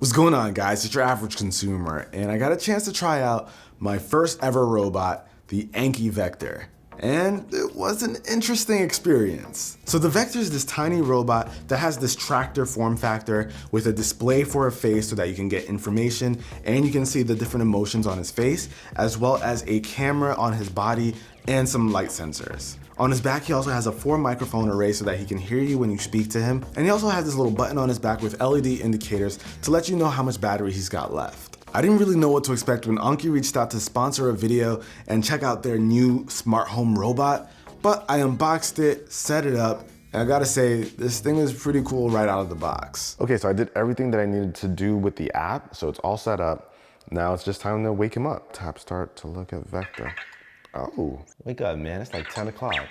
What's going on, guys? It's your average consumer, and I got a chance to try out my first ever robot, the Anki Vector. And it was an interesting experience. So the Vector is this tiny robot that has this tractor form factor with a display for a face so that you can get information and you can see the different emotions on his face, as well as a camera on his body and some light sensors. On his back, he also has a 4-microphone array so that he can hear you when you speak to him. And he also has this little button on his back with LED indicators to let you know how much battery he's got left. I didn't really know what to expect when Anki reached out to sponsor a video and check out their new smart home robot, but I unboxed it, set it up, and I gotta say, this thing is pretty cool right out of the box. Okay, so I did everything that I needed to do with the app, so it's all set up. Now it's just time to wake him up. Tap start to look at Vector. Oh, wake up, man, it's like 10 o'clock.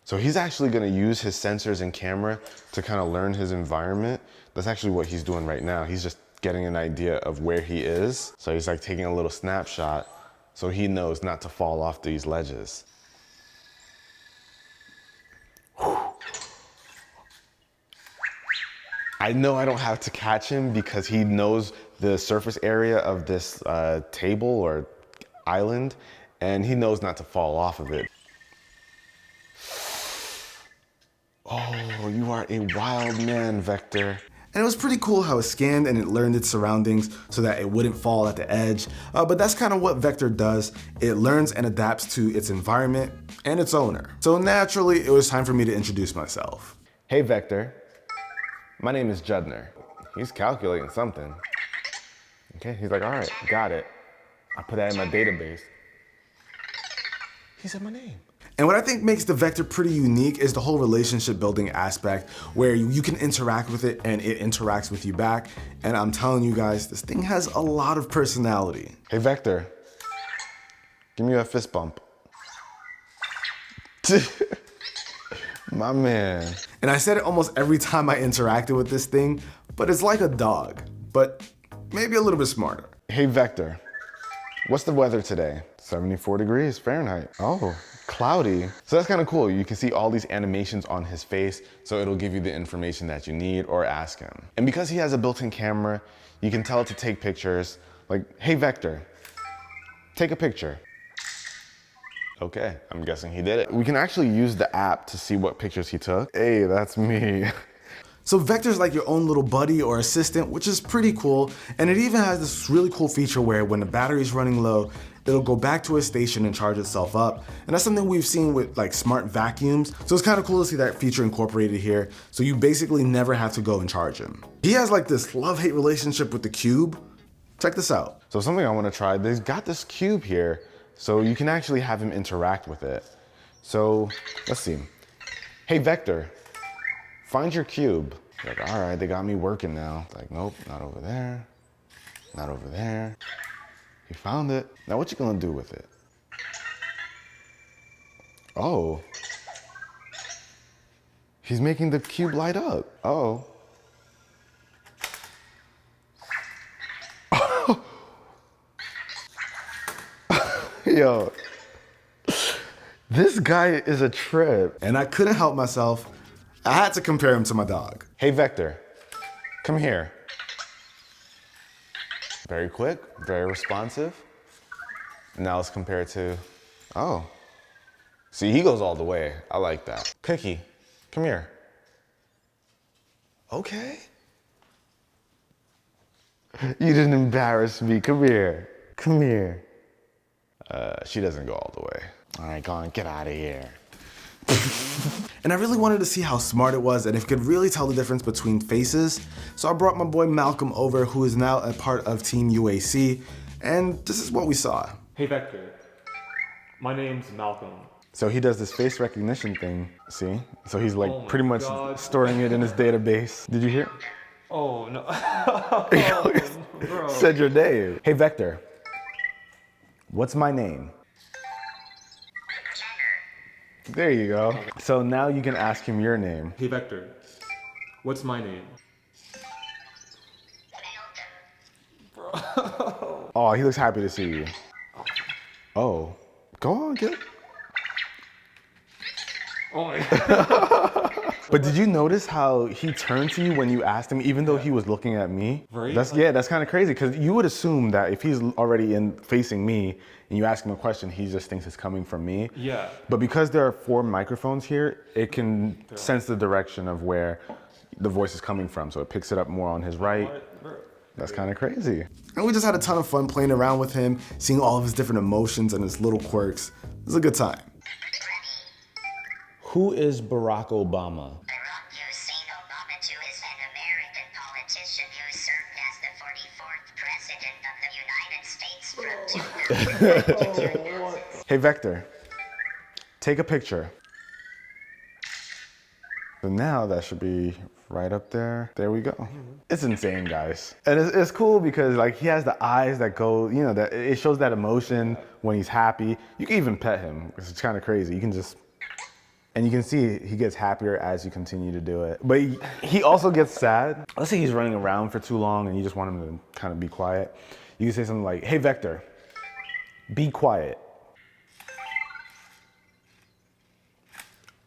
So he's actually gonna use his sensors and camera to kind of learn his environment. That's actually what he's doing right now. He's just getting an idea of where he is. So he's like taking a little snapshot so he knows not to fall off these ledges. I know I don't have to catch him because he knows the surface area of this table or island, and he knows not to fall off of it. Oh, you are a wild man, Vector. And it was pretty cool how it scanned and it learned its surroundings so that it wouldn't fall at the edge. But that's kind of what Vector does. It learns and adapts to its environment and its owner. So naturally, it was time for me to introduce myself. Hey, Vector. My name is Judner. He's calculating something. Okay, he's like, all right, got it. I put that in my database. He said my name. And what I think makes the Vector pretty unique is the whole relationship building aspect where you can interact with it and it interacts with you back. And I'm telling you guys, this thing has a lot of personality. Hey, Vector, give me a fist bump. My man. And I said it almost every time I interacted with this thing, but it's like a dog, but maybe a little bit smarter. Hey, Vector, what's the weather today? 74 degrees Fahrenheit. Oh, cloudy. So that's kind of cool. You can see all these animations on his face, so it'll give you the information that you need or ask him. And because he has a built-in camera, you can tell it to take pictures. Like, hey, Vector, take a picture. Okay, I'm guessing he did it. We can actually use the app to see what pictures he took. Hey, that's me. So Vector's like your own little buddy or assistant, which is pretty cool. And it even has this really cool feature where when the battery's running low, it'll go back to a station and charge itself up. And that's something we've seen with like smart vacuums. So it's kind of cool to see that feature incorporated here. So you basically never have to go and charge him. He has like this love-hate relationship with the cube. Check this out. So something I want to try, they've got this cube here, so you can actually have him interact with it. So let's see. Hey, Vector, find your cube. Like, all right, they got me working now. Like, nope, not over there, not over there. He found it. Now what you gonna do with it? Oh. He's making the cube light up. Oh. Yo, this guy is a trip. And I couldn't help myself. I had to compare him to my dog. Hey, Vector, come here. Very quick, very responsive. Now let's compare it to, oh. See, he goes all the way. I like that. Cookie, come here. Okay. You didn't embarrass me. Come here. Come here. She doesn't go all the way. All right, go on, get out of here. And I really wanted to see how smart it was and if it could really tell the difference between faces. So I brought my boy Malcolm over, who is now a part of Team UAC, and this is what we saw. Hey Vector, my name's Malcolm. So he does this face recognition thing, see? So he's like Oh my pretty much God. storing it in his database. Did you hear? Oh no. Bro. Said your name. Hey Vector, what's my name? There you go. So now you can ask him your name. Hey Vector, what's my name? Oh, he looks happy to see you. Oh, go on, get it. Oh my God. But did you notice how he turned to you when you asked him, even though he was looking at me? Right. That's kind of crazy, because you would assume that if he's already facing me and you ask him a question, he just thinks it's coming from me. Yeah. But because there are 4 microphones here, it can sense the direction of where the voice is coming from, so it picks it up more on his right. That's kind of crazy. And we just had a ton of fun playing around with him, seeing all of his different emotions and his little quirks. It was a good time. Who is Barack Obama? Barack Hussein Obama is an American politician who served as the 44th President of the United States from 2000 to 2000. Hey, Vector, take a picture. So now that should be right up there. There we go. It's insane, guys. And it's cool because like he has the eyes that go, you know, that it shows that emotion when he's happy. You can even pet him. It's kind of crazy. You can just, and you can see he gets happier as you continue to do it. But he also gets sad. Let's say he's running around for too long and you just want him to kind of be quiet. You can say something like, hey, Vector, be quiet.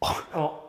Oh,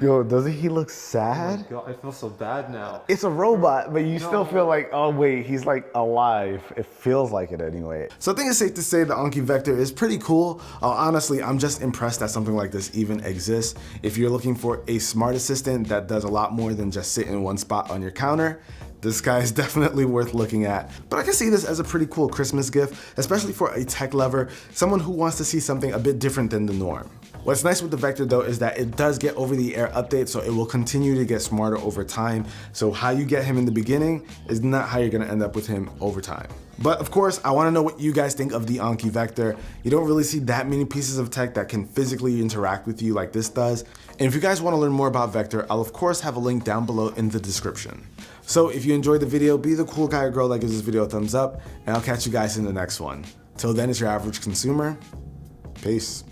Yo, doesn't he look sad? God, I feel so bad now. It's a robot, but you still feel like, oh wait, he's like alive. It feels like it anyway. So I think it's safe to say the Anki Vector is pretty cool. Honestly, I'm just impressed that something like this even exists. If you're looking for a smart assistant that does a lot more than just sit in one spot on your counter, this guy is definitely worth looking at. But I can see this as a pretty cool Christmas gift, especially for a tech lover, someone who wants to see something a bit different than the norm. What's nice with the Vector though is that it does get over-the-air updates, so it will continue to get smarter over time. So how you get him in the beginning is not how you're gonna end up with him over time. But of course, I wanna know what you guys think of the Anki Vector. You don't really see that many pieces of tech that can physically interact with you like this does. And if you guys wanna learn more about Vector, I'll of course have a link down below in the description. So if you enjoyed the video, be the cool guy or girl that gives this video a thumbs up, and I'll catch you guys in the next one. Till then, it's your average consumer. Peace.